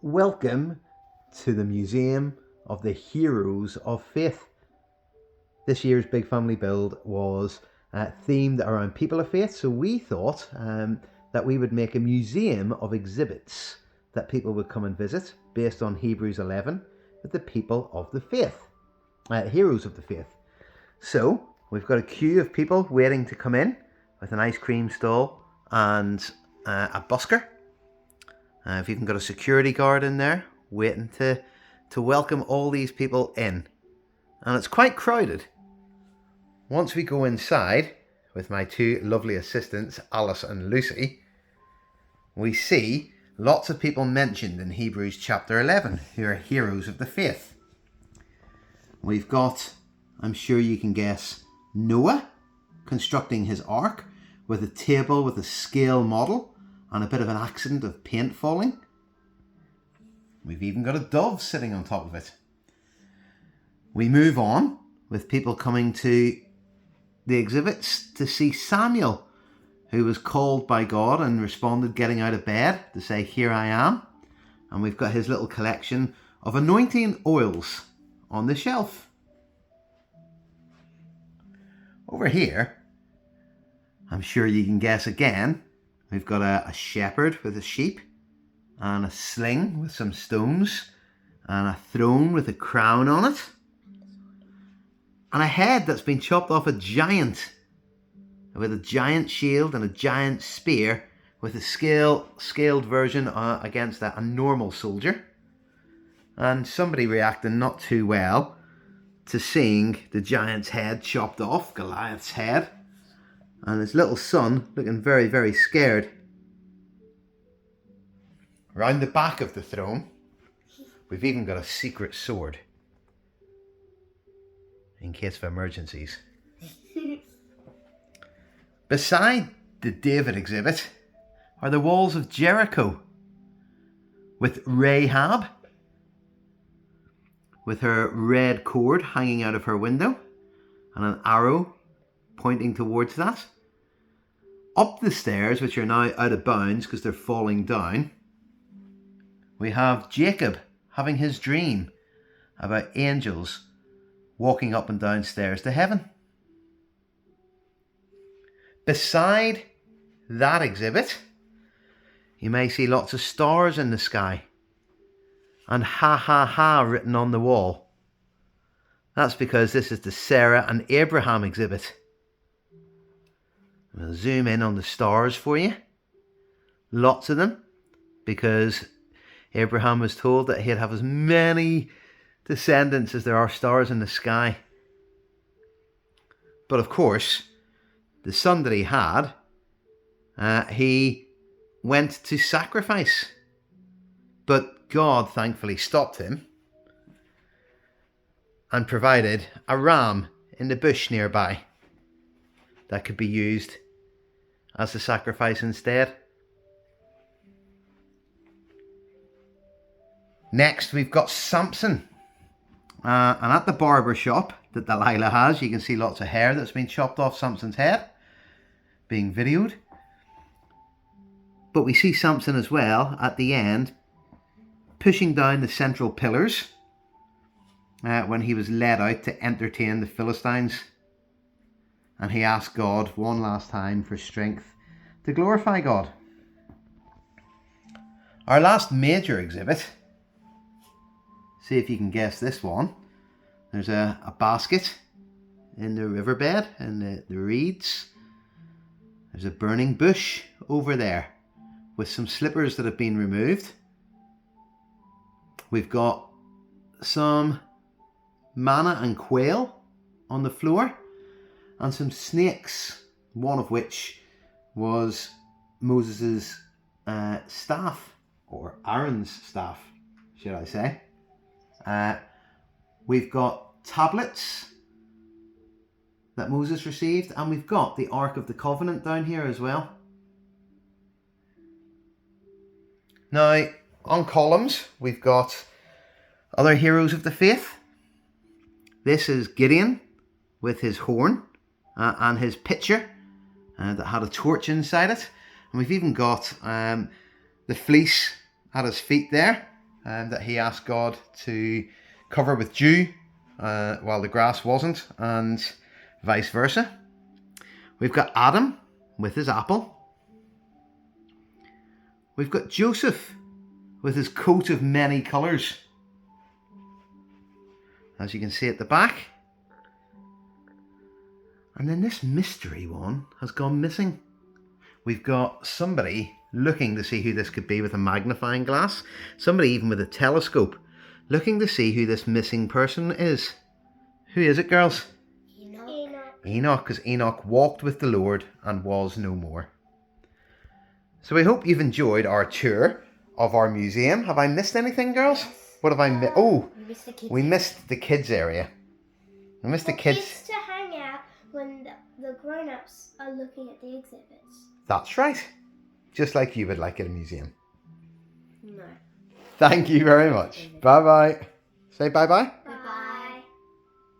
Welcome to the Museum of the Heroes of Faith. This year's Big Family Build was themed around people of faith, so we thought that we would make a museum of exhibits that people would come and visit based on Hebrews 11 with the people of the faith, heroes of the faith. So we've got a queue of people waiting to come in with an ice cream stall and a busker. I've even got a security guard in there waiting to welcome all these people in. And it's quite crowded. Once we go inside with my two lovely assistants, Alice and Lucy, we see lots of people mentioned in Hebrews chapter 11 who are heroes of the faith. We've got, I'm sure you can guess, Noah constructing his ark with a table with a scale model and a bit of an accident of paint falling. We've even got a dove sitting on top of it. We move on with people coming to the exhibits to see Samuel, who was called by God and responded getting out of bed to say, "Here I am." And we've got his little collection of anointing oils on the shelf. Over here, I'm sure you can guess again, we've got a shepherd with a sheep and a sling with some stones and a throne with a crown on it and a head that's been chopped off a giant with a giant shield and a giant spear with a scaled version against a normal soldier, and somebody reacting not too well to seeing the giant's head chopped off, Goliath's head, and his little son looking very, very scared. Round the back of the throne, we've even got a secret sword in case of emergencies. Beside the David exhibit are the walls of Jericho with Rahab with her red cord hanging out of her window and an arrow pointing towards that. Up the stairs, which are now out of bounds because they're falling down, we have Jacob having his dream about angels walking up and down stairs to heaven. Beside that exhibit, you may see lots of stars in the sky and "ha ha ha" written on the wall. That's because this is the Sarah and Abraham exhibit. We'll zoom in on the stars for you. Lots of them, because Abraham was told that he'd have as many descendants as there are stars in the sky. But of course, the son that he had, he went to sacrifice. But God thankfully stopped him and provided a ram in the bush nearby that could be used as a sacrifice instead. Next, we've got Samson. And at the barber shop that Delilah has, you can see lots of hair that's been chopped off Samson's head being videoed. But we see Samson as well at the end pushing down the central pillars when he was led out to entertain the Philistines. And he asked God one last time for strength to glorify God. Our last major exhibit, see if you can guess this one. There's a basket in the riverbed and the reeds. There's a burning bush over there with some slippers that have been removed. We've got some manna and quail on the floor and some snakes, one of which was Moses' staff, or Aaron's staff, should I say. We've got tablets that Moses received, and we've got the Ark of the Covenant down here as well. Now, on columns, we've got other heroes of the faith. This is Gideon with his horn and his pitcher that had a torch inside it. And we've even got the fleece at his feet there that he asked God to cover with dew while the grass wasn't, and vice versa. We've got Adam with his apple. We've got Joseph with his coat of many colours, as you can see at the back. And then this mystery one has gone missing. We've got somebody looking to see who this could be with a magnifying glass. Somebody even with a telescope looking to see who this missing person is. Who is it, girls? Enoch, because Enoch walked with the Lord and was no more. So we hope you've enjoyed our tour of our museum. Have I missed anything, girls? Yes. What have I missed? Oh, We missed the kids area. We missed the kids. To hang out when the grown-ups are looking at the exhibits. That's right. Just like you would like at a museum. No. Thank you very much. Bye-bye. Say bye-bye.